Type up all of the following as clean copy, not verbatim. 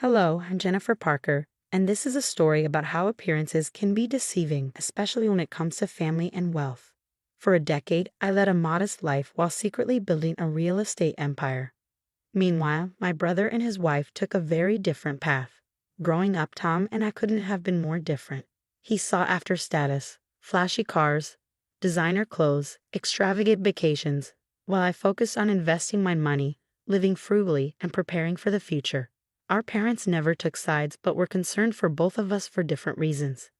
Hello, I'm Jennifer Parker, and this is a story about how appearances can be deceiving, especially when it comes to family and wealth. For a decade, I led a modest life while secretly building a real estate empire. Meanwhile, my brother and his wife took a very different path. Growing up, Tom and I couldn't have been more different. He sought after status, flashy cars, designer clothes, extravagant vacations, while I focused on investing my money, living frugally, and preparing for the future. Our parents never took sides but were concerned for both of us for different reasons.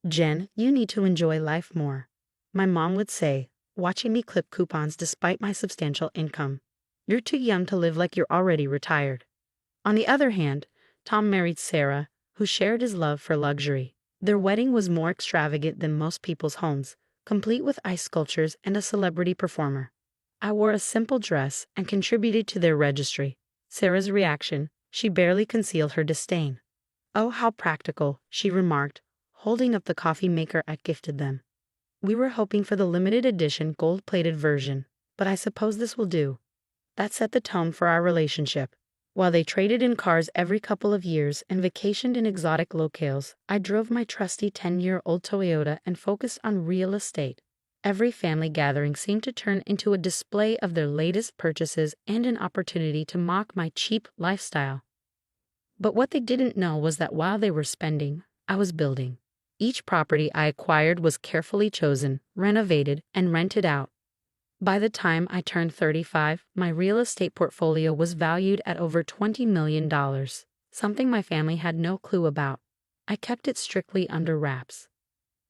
Jen, you need to enjoy life more, my mom would say, watching me clip coupons despite my substantial income. You're too young to live like you're already retired. On the other hand, Tom married Sarah, who shared his love for luxury. Their wedding was more extravagant than most people's homes, complete with ice sculptures and a celebrity performer. I wore a simple dress and contributed to their registry. Sarah's reaction, she barely concealed her disdain. "Oh, how practical," she remarked, holding up the coffee maker I gifted them. "We were hoping for the limited edition gold-plated version, but I suppose this will do." That set the tone for our relationship. While they traded in cars every couple of years and vacationed in exotic locales, I drove my trusty 10-year-old Toyota and focused on real estate. Every family gathering seemed to turn into a display of their latest purchases and an opportunity to mock my cheap lifestyle. But what they didn't know was that while they were spending, I was building. Each property I acquired was carefully chosen, renovated, and rented out. By the time I turned 35, my real estate portfolio was valued at over $20 million, something my family had no clue about. I kept it strictly under wraps.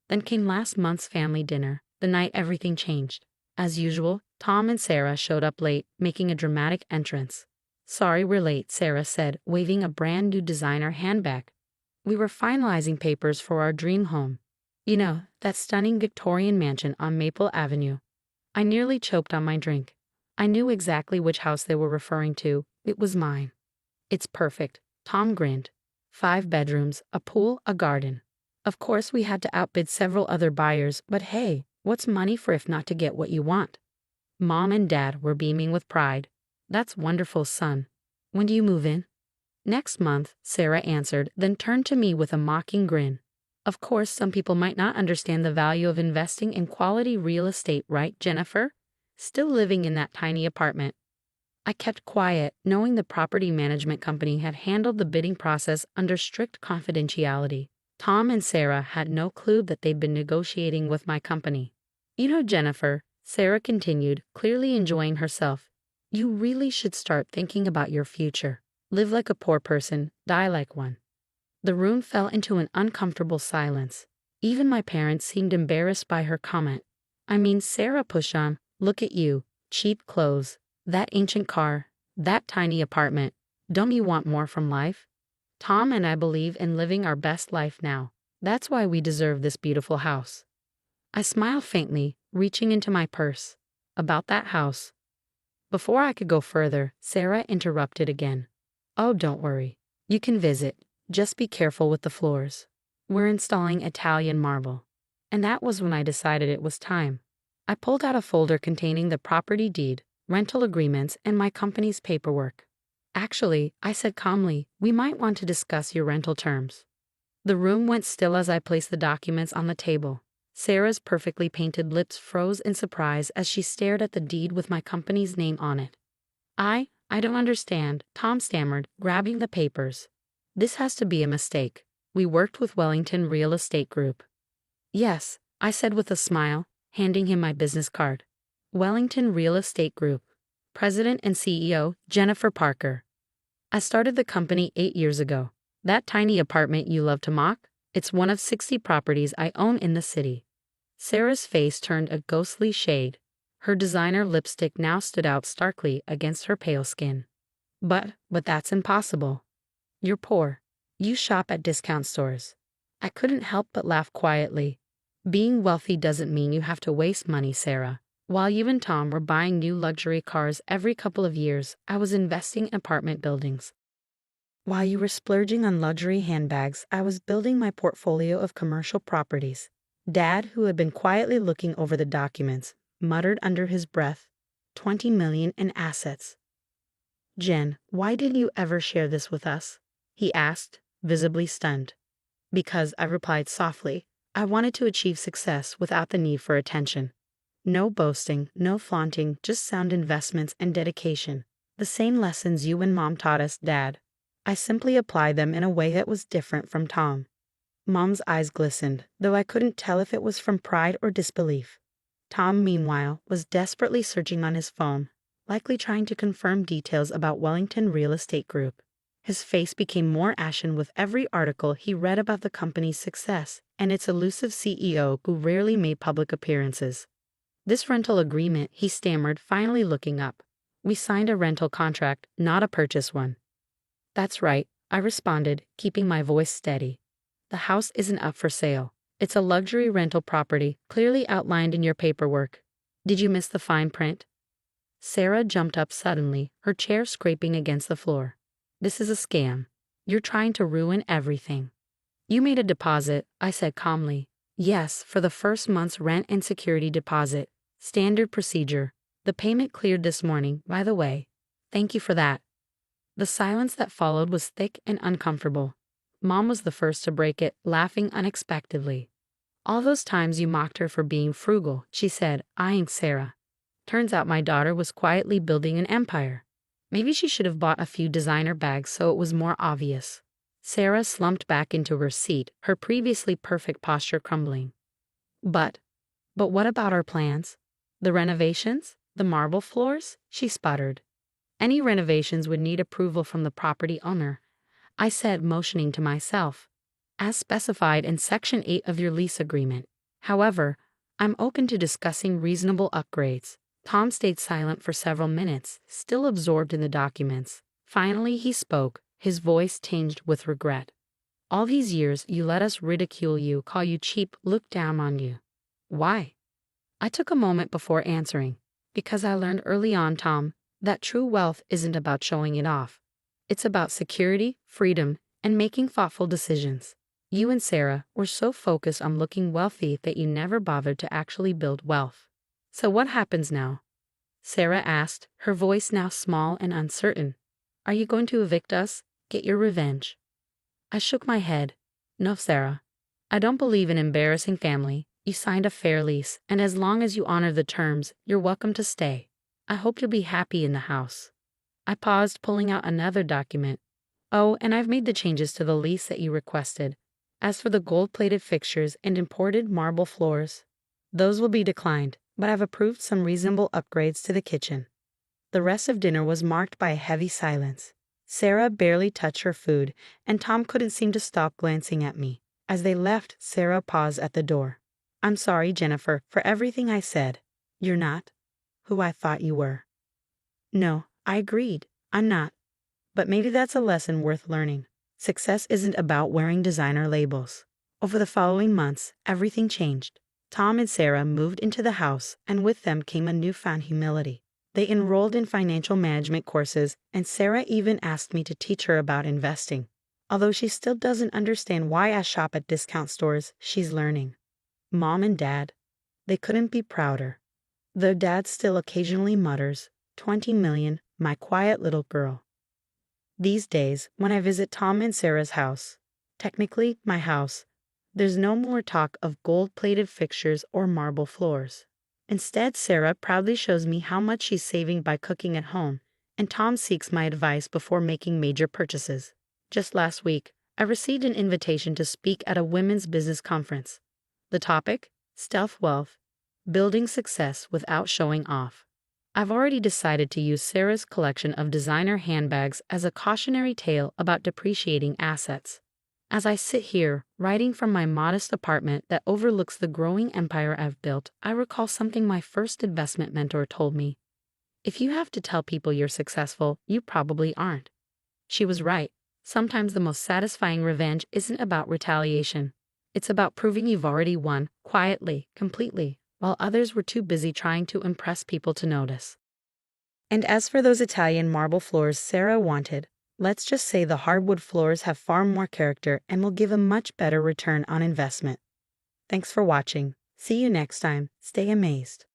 Then came last month's family dinner, the night everything changed. As usual, Tom and Sarah showed up late, making a dramatic entrance. "Sorry we're late," Sarah said, waving a brand new designer handbag. "We were finalizing papers for our dream home. You know, that stunning Victorian mansion on Maple Avenue." I nearly choked on my drink. I knew exactly which house they were referring to. It was mine. "It's perfect," Tom grinned. 5 bedrooms, a pool, a garden. Of course, we had to outbid several other buyers, but hey, what's money for if not to get what you want? Mom and Dad were beaming with pride. "That's wonderful, son. When do you move in?" "Next month," Sarah answered, then turned to me with a mocking grin. "Of course, some people might not understand the value of investing in quality real estate, right, Jennifer? Still living in that tiny apartment." I kept quiet, knowing the property management company had handled the bidding process under strict confidentiality. Tom and Sarah had no clue that they'd been negotiating with my company. "You know, Jennifer," Sarah continued, clearly enjoying herself, "you really should start thinking about your future. Live like a poor person, die like one." The room fell into an uncomfortable silence. Even my parents seemed embarrassed by her comment. "I mean, Sarah pushed on, look at you, cheap clothes, that ancient car, that tiny apartment. Don't you want more from life? Tom and I believe in living our best life now. That's why we deserve this beautiful house." I smiled faintly, reaching into my purse. "About that house." Before I could go further, Sarah interrupted again. "Oh, don't worry. You can visit. Just be careful with the floors. We're installing Italian marble." And that was when I decided it was time. I pulled out a folder containing the property deed, rental agreements, and my company's paperwork. "Actually," I said calmly, "we might want to discuss your rental terms." The room went still as I placed the documents on the table. Sarah's perfectly painted lips froze in surprise as she stared at the deed with my company's name on it. I don't understand," Tom stammered, grabbing the papers. "This has to be a mistake. We worked with Wellington Real Estate Group." "Yes," I said with a smile, handing him my business card. "Wellington Real Estate Group. President and CEO, Jennifer Parker. I started the company 8 years ago. That tiny apartment you love to mock? It's one of 60 properties I own in the city." Sarah's face turned a ghostly shade. Her designer lipstick now stood out starkly against her pale skin. But that's impossible. You're poor. You shop at discount stores." I couldn't help but laugh quietly. "Being wealthy doesn't mean you have to waste money, Sarah. While you and Tom were buying new luxury cars every couple of years, I was investing in apartment buildings. While you were splurging on luxury handbags, I was building my portfolio of commercial properties." Dad, who had been quietly looking over the documents, muttered under his breath, "$20 million in assets. Jen, why didn't you ever share this with us?" he asked, visibly stunned. Because, I replied softly, I wanted to achieve success without the need for attention. No boasting, no flaunting, just sound investments and dedication. The same lessons you and Mom taught us, Dad. I simply applied them in a way that was different from Tom. Mom's eyes glistened, though I couldn't tell if it was from pride or disbelief. Tom, meanwhile, was desperately searching on his phone, likely trying to confirm details about Wellington Real Estate Group. His face became more ashen with every article he read about the company's success and its elusive CEO who rarely made public appearances. This rental agreement, he stammered, finally looking up. We signed a rental contract, not a purchase one. That's right, I responded, keeping my voice steady. The house isn't up for sale. It's a luxury rental property, clearly outlined in your paperwork. Did you miss the fine print? Sarah jumped up suddenly, her chair scraping against the floor. This is a scam. You're trying to ruin everything. You made a deposit, I said calmly. Yes, for the first month's rent and security deposit. Standard procedure. The payment cleared this morning, by the way. Thank you for that. The silence that followed was thick and uncomfortable. Mom was the first to break it, laughing unexpectedly. All those times you mocked her for being frugal, she said, eyeing Sarah. Turns out my daughter was quietly building an empire. Maybe she should have bought a few designer bags so it was more obvious. Sarah slumped back into her seat, her previously perfect posture crumbling. But what about our plans? The renovations? The marble floors? She sputtered. Any renovations would need approval from the property owner, I said, motioning to myself. As specified in Section 8 of your lease agreement. However, I'm open to discussing reasonable upgrades. Tom stayed silent for several minutes, still absorbed in the documents. Finally, he spoke, his voice tinged with regret. All these years, you let us ridicule you, call you cheap, look down on you. Why? I took a moment before answering. Because I learned early on, Tom, that true wealth isn't about showing it off. It's about security, freedom, and making thoughtful decisions. You and Sarah were so focused on looking wealthy that you never bothered to actually build wealth. So what happens now? Sarah asked, her voice now small and uncertain. Are you going to evict us? Get your revenge? I shook my head. No, Sarah. I don't believe in embarrassing family. You signed a fair lease, and as long as you honor the terms, you're welcome to stay. I hope you'll be happy in the house. I paused, pulling out another document. Oh, and I've made the changes to the lease that you requested. As for the gold-plated fixtures and imported marble floors, those will be declined, but I've approved some reasonable upgrades to the kitchen. The rest of dinner was marked by a heavy silence. Sarah barely touched her food, and Tom couldn't seem to stop glancing at me. As they left, Sarah paused at the door. I'm sorry, Jennifer, for everything I said. You're not who I thought you were. No, I agreed. I'm not. But maybe that's a lesson worth learning. Success isn't about wearing designer labels. Over the following months, everything changed. Tom and Sarah moved into the house, and with them came a newfound humility. They enrolled in financial management courses, and Sarah even asked me to teach her about investing. Although she still doesn't understand why I shop at discount stores, she's learning. Mom and Dad, they couldn't be prouder. Though Dad still occasionally mutters, 20 million, my quiet little girl. These days, when I visit Tom and Sarah's house, technically my house, there's no more talk of gold-plated fixtures or marble floors. Instead, Sarah proudly shows me how much she's saving by cooking at home, and Tom seeks my advice before making major purchases. Just last week, I received an invitation to speak at a women's business conference. The topic? Stealth wealth, building success without showing off. I've already decided to use Sarah's collection of designer handbags as a cautionary tale about depreciating assets. As I sit here, writing from my modest apartment that overlooks the growing empire I've built, I recall something my first investment mentor told me. If you have to tell people you're successful, you probably aren't. She was right. Sometimes the most satisfying revenge isn't about retaliation. It's about proving you've already won, quietly, completely, while others were too busy trying to impress people to notice. And as for those Italian marble floors Sarah wanted, let's just say the hardwood floors have far more character and will give a much better return on investment. Thanks for watching. See you next time. Stay amazed.